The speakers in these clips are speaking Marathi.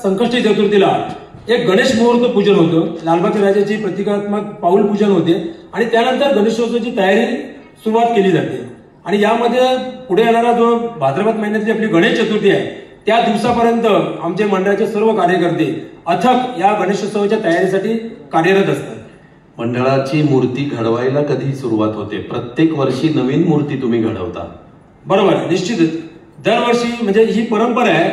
संकष्टी चतुर्थीला एक गणेश मुहूर्त पूजन होतं, लालबागच्या राजाची प्रतिकात्मक पाऊल पूजन होते आणि त्यानंतर गणेशोत्सवाची तयारी सुरुवात केली जाते। आणि यामध्ये पुढे येणारा जो भाद्रपद महिन्यातली आपली गणेश चतुर्थी आहे त्या दिवसापर्यंत आमचे मंडळाचे सर्व कार्यकर्ते अथक या गणेशोत्सवाच्या तयारीसाठी कार्यरत असतात। मंडळाची मूर्ती घडवायला कधी सुरुवात होते? प्रत्येक वर्षी नवीन मूर्ती तुम्ही घडवता? बरोबर, निश्चितच दरवर्षी म्हणजे ही परंपरा आहे।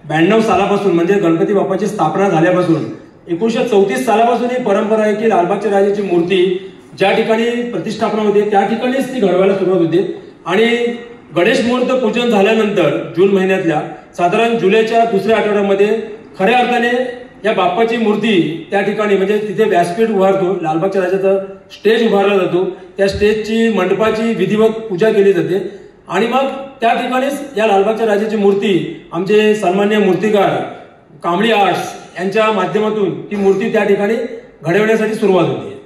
92 सालापासून म्हणजे गणपती बाप्पाची स्थापना झाल्यापासून 1934 सालापासून ही परंपरा आहे की लालबागच्या राजाची मूर्ती ज्या ठिकाणी प्रतिष्ठापना होते त्या ठिकाणीच ती घडवायला सुरुवात होते। आणि गणेश मुहूर्त पूजन झाल्यानंतर जून महिन्यातल्या साधारण जुलैच्या दुसऱ्या आठवड्यामध्ये खऱ्या अर्थाने या बाप्पाची मूर्ती त्या ठिकाणी म्हणजे तिथे व्यासपीठ उभारतो, लालबागच्या राजाचा स्टेज उभारला जातो, त्या स्टेजची मंडपाची विधिवत पूजा केली जाते आणि मग त्या ठिकाणीच या लालबागच्या राजाची मूर्ती आमचे सन्माननीय मूर्तिकार कांबळी आर्ट्स यांच्या माध्यमातून ती मूर्ती त्या ठिकाणी घडवण्यासाठी सुरुवात होते।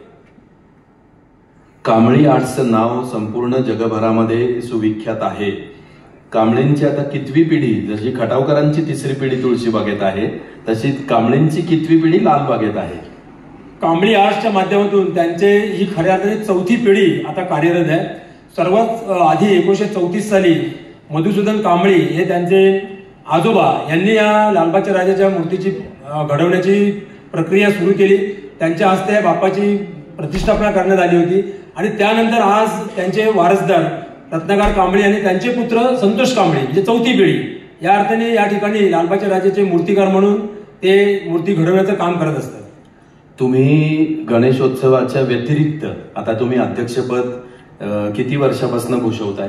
कांबळी आर्ट्सचं नाव संपूर्ण जगभरामध्ये सुविख्यात आहे। कांबळींची आता कितवी पिढी? जशी खटावकरांची तिसरी पिढी तुळशीबागेत आहे तशी कांबळींची कितवी पिढी लालबागेत आहे? कांबळी आर्ट्सच्या माध्यमातून त्यांचे ही खऱ्या अर्थाने चौथी पिढी आता कार्यरत आहे। सर्वात आधी 1934 साली मधुसूदन कांबळी हे त्यांचे आजोबा यांनी या लालबागच्या राजाच्या मूर्तीची घडवण्याची प्रक्रिया सुरू केली। त्यांच्या हस्ते बाप्पाची प्रतिष्ठापना करण्यात आली होती आणि त्यानंतर आज त्यांचे वारसदार रत्नाकर कांबळी आणि त्यांचे पुत्र संतोष कांबळी म्हणजे चौथी पिढी या अर्थाने या ठिकाणी लालबागच्या राजाचे मूर्तिकार म्हणून ते मूर्ती घडवण्याचं काम करत असतात। तुम्ही गणेशोत्सवाच्या व्यतिरिक्त आता तुम्ही अध्यक्षपद किती वर्षापासून भूषवताय?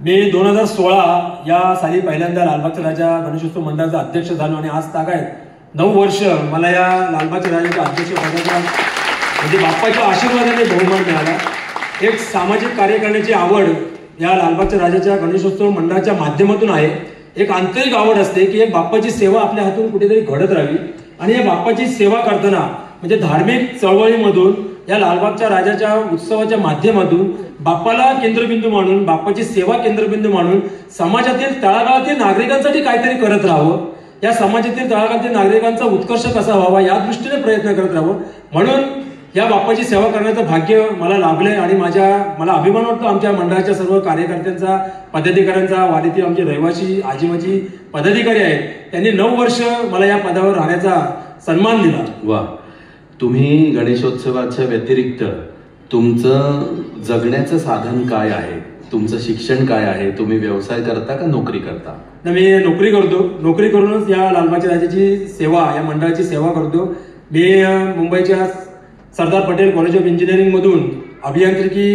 मी 2016 या साली पहिल्यांदा लालबागच्या राजा गणेशोत्सव मंडळाचा अध्यक्ष झालो आणि आज तागायत 9 वर्ष मला या लालबागच्या राजाच्या अध्यक्षपदाचा म्हणजे बाप्पाच्या आशीर्वादाने बहुमान मिळाला। एक सामाजिक कार्य करण्याची आवड या लालबागच्या राजाच्या गणेशोत्सव मंडळाच्या माध्यमातून आहे। एक आंतरिक आवड असते की एक बाप्पाची सेवा आपल्या हातून कुठेतरी घडत राहावी आणि या बाप्पाची सेवा करताना म्हणजे धार्मिक चळवळीमधून या लालबागच्या राजाच्या उत्सवाच्या माध्यमातून बाप्पाला केंद्रबिंदू मानून बाप्पाची सेवा केंद्रबिंदू मानून समाजातील तळागाळातील नागरिकांसाठी काहीतरी करत राहावं, या समाजातील तळागाळातील नागरिकांचा उत्कर्ष कसा व्हावा या दृष्टीने प्रयत्न करत राहावं म्हणून या बाप्पाची सेवा करण्याचं भाग्य मला लाभलंय आणि मला अभिमान वाटतो आमच्या मंडळाच्या सर्व कार्यकर्त्यांचा, पदाधिकाऱ्यांचा, वाडीतील आमचे रहिवासी आजीमाजी पदाधिकारी आहेत त्यांनी 9 वर्ष मला या पदावर राहण्याचा सन्मान दिला। वा, तुम्ही गणेशोत्सवाच्या व्यतिरिक्त तुमचं जगण्याचं साधन काय आहे? तुमचं शिक्षण काय आहे? तुम्ही व्यवसाय करता का नोकरी करता? मी नोकरी करतो, नोकरी करूनच या लालबागच्या राजाची सेवा या मंडळाची सेवा करतो। मी मुंबईच्या Sardar Patel college of engineering मधून अभियांत्रिकी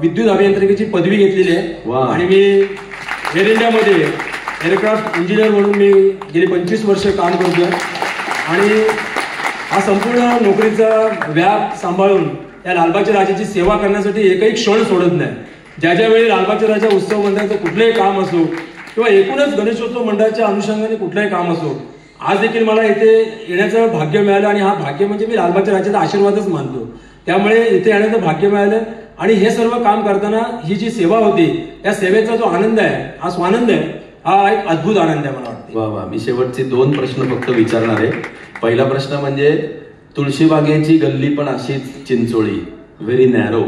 विद्युत अभियांत्रिकीची पदवी घेतलेली आहे आणि मी एअर इंडियामध्ये एअरक्राफ्ट इंजिनियर म्हणून मी गेली 25 वर्ष काम करतोय आणि हा संपूर्ण नोकरीचा व्याप सांभाळून या लालबागच्या राजाची सेवा करण्यासाठी एकही क्षण सोडत नाही। ज्या वेळी लालबागच्या राजा उत्सव मंडळाचं कुठलंही काम असो किंवा एकूणच गणेशोत्सव मंडळाच्या अनुषंगाने कुठलंही काम असो, आज देखील मला इथे येण्याचं भाग्य मिळालं आणि हा भाग्य म्हणजे मी लालबागच्या राजाचा आशीर्वादच मानतो। त्यामुळे इथे येण्याचं भाग्य मिळालं आणि हे सर्व काम करताना ही जी सेवा होती या सेवेचा जो आनंद आहे, हा स्वानंद आहे, हा एक अद्भुत आनंद आहे मला वाटतं। वा वा, मी शेवटचे 2 प्रश्न फक्त विचारणार आहे। पहिला प्रश्न म्हणजे तुळशीबागेची गल्ली पण अशीच चिंचोळी, व्हेरी नॅरो,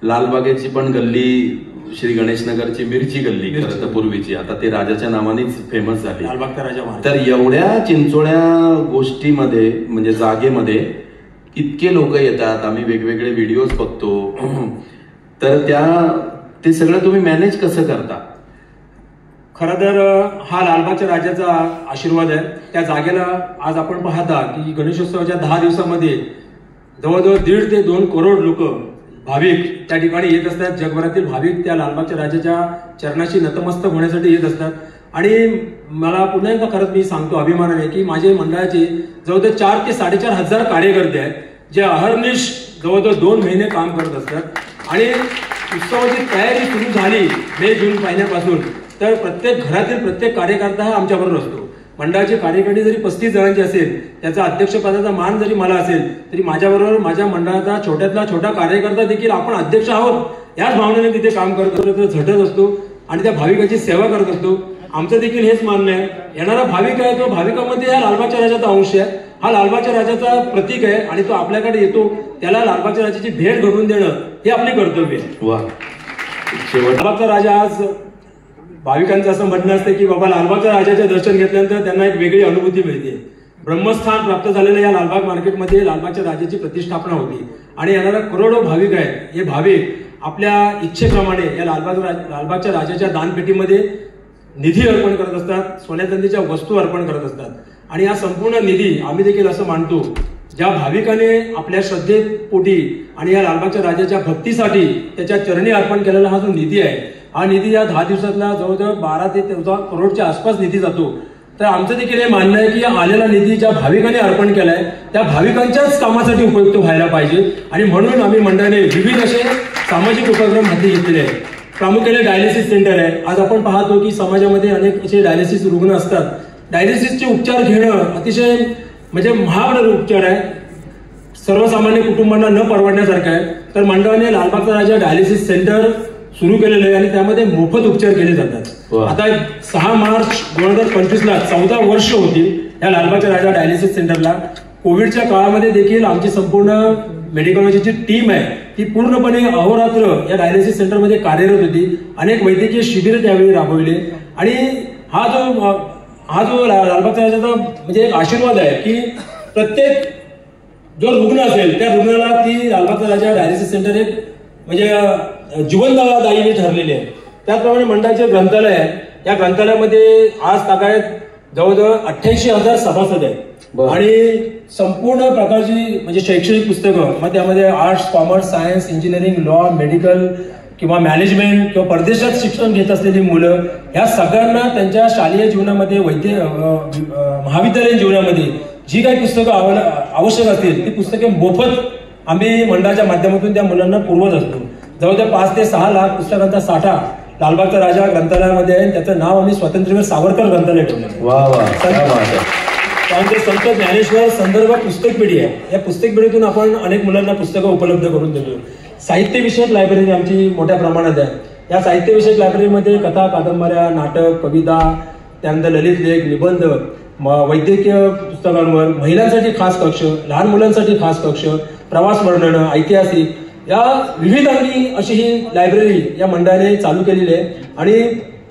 लालबागेची पण गल्ली श्री गणेशनगरची मिरची गल्ली खरं तर पूर्वीची, आता ते राजाच्या नावानेच फेमस झाली लालबागचा राजा। तर एवढ्या चिंचोळ्या गोष्टीमध्ये म्हणजे जागेमध्ये इतके लोक येतात, आम्ही वेगवेगळे व्हिडिओज बघतो, तर ते सगळं तुम्ही मॅनेज कसं करता? खरं तर हा लालबागच्या राजाचा आशीर्वाद आहे। त्या जागेला आज आपण पाहता की गणेशोत्सवाच्या 10 दिवसामध्ये जवळजवळ 1.5 ते 2 करोड लोक भाविक त्या ठिकाणी येत असतात। जगभरातील भाविक त्या लालबागच्या राजाच्या चरणाशी नतमस्तक होण्यासाठी येत असतात आणि मला पुन्हा एकदा खरंच मी सांगतो अभिमानाने की माझे मंडळाचे जवळजवळ 4 ते 4.5 हजार कार्यकर्ते आहेत जे अहर्निश जवळजवळ 2 महिने काम करत असतात आणि उत्सवाची तयारी सुरू झाली मे जून महिन्यापासून तर प्रत्येक घरातील प्रत्येक कार्यकर्ता हा आमच्याबरोबर असतो। मंडळाची कार्यकर्ते जरी 35 जणांची असेल, त्याचा अध्यक्षपदाचा मान जरी मला असेल तरी माझ्याबरोबर माझ्या मंडळाचा छोट्यातला छोटा कार्यकर्ता देखील आपण अध्यक्ष आहोत याच भावनेने तिथे काम करत असतो, झटत असतो आणि त्या भाविकाची सेवा करत असतो। आमचं देखील हेच मानणं आहे. येणारा भाविक आहे तो भाविकामध्ये या लालबागच्या राजाचा अंश आहे, हा लालबागच्या राजाचा प्रतीक आहे आणि तो आपल्याकडे येतो, त्याला लालबागच्या राजाची भेट घडवून देणं हे आपले कर्तव्य आहे. लालबागचा राजा आज भाविकांचं असं म्हणणं असतं की बाबा लालबागच्या राजाचे दर्शन घेतल्यानंतर त्यांना एक वेगळी अनुभूती मिळते. ब्रह्मस्थान प्राप्त झालेल्या या लालबाग मार्केटमध्ये लालबागच्या राजाची प्रतिष्ठापना होती आणि येणारा करोडो भाविक आहेत. हे भाविक आपल्या इच्छेप्रमाणे या लालबागच्या राजाच्या दानपेटीमध्ये निधी अर्पण करत असतात, सोन्या चांदीच्या वस्तू अर्पण करत असतात आणि हा संपूर्ण निधी आम्ही देखील असं मानतो ज्या भाविकाने आपल्या श्रद्धेपोटी आणि या लालबागच्या राजाच्या भक्तीसाठी त्याच्या चरणी अर्पण केलेला हा जो निधी आहे, हा निधी या 10 दिवसातला जवळजवळ 12 ते 14 करोडच्या आसपास निधी जातो. तर आमचं देखील हे मानणं आहे की आलेला निधी ज्या भाविकांनी अर्पण केलाय त्या भाविकांच्याच कामासाठी उपयुक्त व्हायला पाहिजे आणि म्हणून आम्ही मंडळाने विविध असे सामाजिक उपक्रम हाती घेतलेले आहेत. प्रामुख्याने डायलिसिस सेंटर आहे. आज आपण पाहतो की समाजामध्ये अनेक असे डायलिसिस रुग्ण असतात. डायलिसिसचे उपचार घेणं अतिशय म्हणजे महागडा उपचार आहे, सर्वसामान्य कुटुंबांना न परवडण्यासारखं आहे. तर मंडळाने लालबागचा राजा डायलिसिस सेंटर सुरू केलेलं आहे आणि त्यामध्ये मोफत उपचार केले जातात. आता 6 मार्च 2025ला 14 वर्ष होती या लालबागच्या राजा डायलिसिस सेंटरला. कोविडच्या काळामध्ये देखील आमची संपूर्ण मेडिकॉलॉजीची टीम आहे ती पूर्णपणे अहोरात्र या डायलिसिस सेंटरमध्ये कार्यरत होती. अनेक वैद्यकीय शिबिरं त्यावेळी राबवली आणि हा जो लालबागच्या राजाचा म्हणजे एक आशीर्वाद आहे की प्रत्येक जो रुग्ण असेल त्या रुग्णाला ती लालबागचा राजा डायलिसिस सेंटर एक म्हणजे जीवनदायी ठरलेले आहे. त्याचप्रमाणे मंडळाचे ग्रंथालय आहे. या ग्रंथालयामध्ये आज तागायत जवळजवळ 88,000 सभासद आहेत आणि संपूर्ण प्रकारची म्हणजे शैक्षणिक पुस्तकं, मग त्यामध्ये arts, commerce, science, engineering, law, medical किंवा मॅनेजमेंट किंवा परदेशात शिक्षण घेत असलेली मुलं ह्या सगळ्यांना त्यांच्या शालेय जीवनामध्ये महाविद्यालयीन जीवनामध्ये जी काही पुस्तकं आवश्यक असतील ती पुस्तके मोफत आम्ही मंडळाच्या माध्यमातून त्या मुलांना पुरवत असतो. जवळजवळ 5 ते 6 लाख पुस्तकांचा साठा लालबागचा राजा ग्रंथालयामध्ये आहे. त्याचं नाव आम्ही स्वातंत्र्यवीर सावरकर ग्रंथालय ठेवलं. त्यानंतर संत ज्ञानेश्वर संदर्भ पुस्तक पिढी आहे. या पुस्तक पिढीतून आपण अनेक मुलांना पुस्तकं उपलब्ध करून देतो. साहित्य विषयक लायब्ररी आमची मोठ्या प्रमाणात आहे. या साहित्य विषयक लायब्ररीमध्ये कथा, कादंबऱ्या, नाटक, कविता, त्यानंतर ललित लेख, निबंध, वैद्यकीय पुस्तकांवर, महिलांसाठी खास कक्ष, लहान मुलांसाठी खास कक्ष, प्रवास वर्णनं, ऐतिहासिक या विविधांगी अशी ही लायब्ररी या मंडळाने चालू केलेली आहे. आणि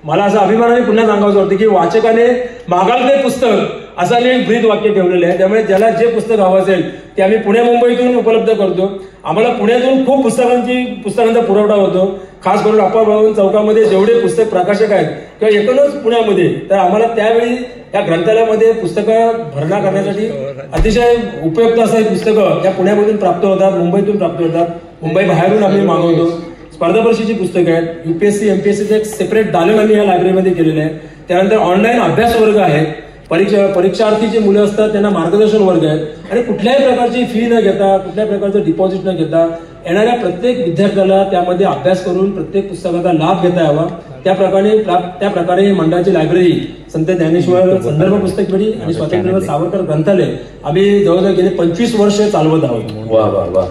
मला असं अभिमानाने पुन्हा सांगायचं होतं की वाचकाने मागाल ते पुस्तक असं मी ब्रीद वाक्य ठेवलेलं आहे. त्यामुळे ज्याला जे पुस्तक हवं असेल ते आम्ही पुणे मुंबईतून उपलब्ध करतो. आम्हाला पुण्यातून खूप पुस्तकांचा पुरवठा होतो. खास करून अप्पाभवन चौकामध्ये जेवढे पुस्तक प्रकाशक आहेत किंवा एकूणच पुण्यामध्ये, तर आम्हाला त्यावेळी या ग्रंथालयामध्ये पुस्तकं भरणा करण्यासाठी अतिशय उपयुक्त असं पुस्तकं या पुण्यामधून प्राप्त होतात, मुंबईतून प्राप्त होतात, मुंबई बाहेरून आम्ही मागवतो. स्पर्धा परीक्षेची पुस्तकं आहेत, UPSC MPSCचं एक सेपरेट दालन आम्ही या लायब्ररीमध्ये केलेलं आहे. त्यानंतर ऑनलाईन अभ्यास वर्ग आहेत. परीक्षार्थी जे मुलं असतात त्यांना मार्गदर्शन वर्ग आहेत आणि कुठल्याही प्रकारची फी न घेता, कुठल्याही प्रकारचं डिपॉझिट न घेता येणाऱ्या प्रत्येक विद्यार्थ्याला त्यामध्ये अभ्यास करून प्रत्येक पुस्तकाचा लाभ घेता यावा त्या प्रकारे मंडळाची लायब्ररी संत ज्ञानेश्वर संदर्भ पुस्तक पिढी आणि स्वातंत्र्यवीर सावरकर ग्रंथालय आम्ही जवळजवळ गेले 25 वर्ष चालवत आहोत. वा वा वा.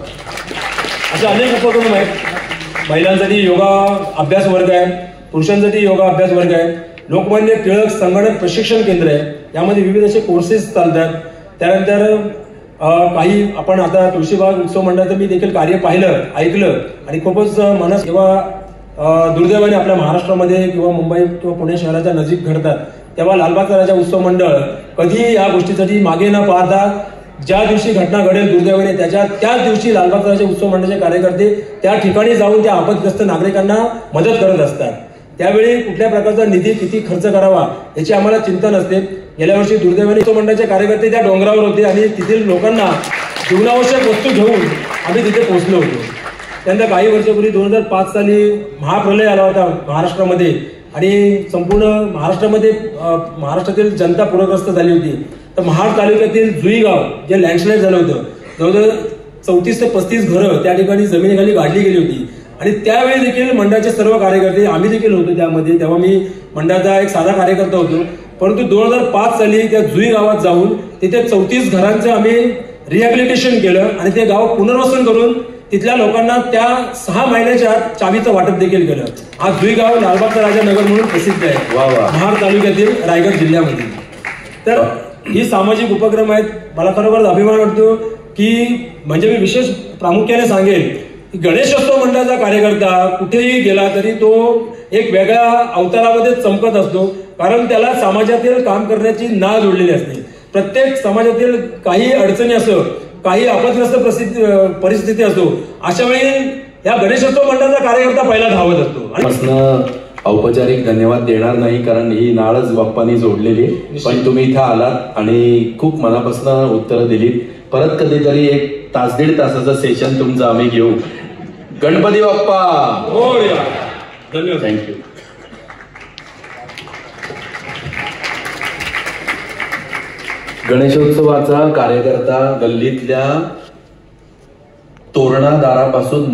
असे अनेक उपक्रम आहेत. महिलांसाठी योगा अभ्यास वर्ग आहे, पुरुषांसाठी योगा अभ्यास वर्ग आहे, लोकमान्य टिळक संगणक प्रशिक्षण केंद्र आहे. यामध्ये विविध असे कोर्सेस चालतात. त्यानंतर काही आपण आता तुळशीबाग उत्सव मंडळाचं मी देखील कार्य पाहिलं, ऐकलं आणि खूपच मनस किंवा दुर्दैवाने आपल्या महाराष्ट्रामध्ये किंवा मुंबई किंवा पुणे शहराच्या नजीक घडतात, तेव्हा लालबागचा राजा उत्सव मंडळ कधी या गोष्टीसाठी मागे न पाहता ज्या दिवशी घटना घडेल दुर्दैवाने त्याच दिवशी लालबागचा राजा उत्सव मंडळाचे कार्यकर्ते त्या ठिकाणी जाऊन त्या आपत्ग्रस्त नागरिकांना मदत करत असतात. त्यावेळी कुठल्या प्रकारचा निधी किती खर्च करावा याची आम्हाला चिंता नसते. गेल्या वर्षी दुर्दैवाने उत्सव मंडळाचे कार्यकर्ते त्या डोंगरावर होते आणि तेथील लोकांना जीवनावश्यक वस्तू घेऊन आम्ही तिथे पोहोचलो होतो. त्यानंतर काही वर्षापूर्वी 2005 साली महाप्रलय आला होता महाराष्ट्रामध्ये आणि संपूर्ण महाराष्ट्रातील जनता पूरग्रस्त झाली होती. तर महाड तालुक्यातील जुई गाव जे लँडस्लाईड झालं होतं, जवळजवळ 34 ते 35 घरं त्या ठिकाणी जमिनीखाली गाडली गेली होती आणि त्यावेळी देखील मंडळाचे सर्व कार्यकर्ते आम्ही देखील होतो त्यामध्ये. तेव्हा मी मंडळाचा एक साधा कार्यकर्ता होतो. परंतु 2005 साली त्या जुई गावात जाऊन तिथे 34 घरांचं आम्ही रिहॅबिलिटेशन केलं आणि ते गाव पुनर्वसन करून तिथल्या लोकांना त्या 6 महिन्याच्या आत चावीचं वाटप देखील केलं. आज जुईगाव लालबागचा राजा नगर म्हणून प्रसिद्ध आहे वा वा. महाड तालुक्यातील रायगड जिल्ह्यामध्ये. तर ही सामाजिक उपक्रम आहेत. मला खरोखर अभिमान वाटतो की म्हणजे मी विशेष प्रामुख्याने सांगेन की गणेशोत्सव मंडळाचा कार्यकर्ता कुठेही गेला तरी तो एक वेगळ्या अवतारामध्ये चमकत असतो, कारण त्याला समाजातील काम करण्याची नाळ जोडलेली असते. प्रत्येक समाजातील काही अडचणी असो, काही आपत्ग्रस्त परिस्थिती असो, अशा वेळी या गणेशोत्सव मंडळाचा कार्यकर्ता पहिला धावत असतो. औपचारिक धन्यवाद देणार नाही कारण ही नाळच बाप्पांनी जोडलेली आहे, पण तुम्ही इथं आलात आणि खूप मनापासून उत्तरं दिलीत. परत कधीतरी 1 तास 1.5 तासाचं सेशन तुमचं आम्ही घेऊ. गणपती बाप्पा धन्यवाद. थँक्यू. गणेशोत्सवाचा कार्यकर्ता गल्लीतल्या तोरणा दारापासून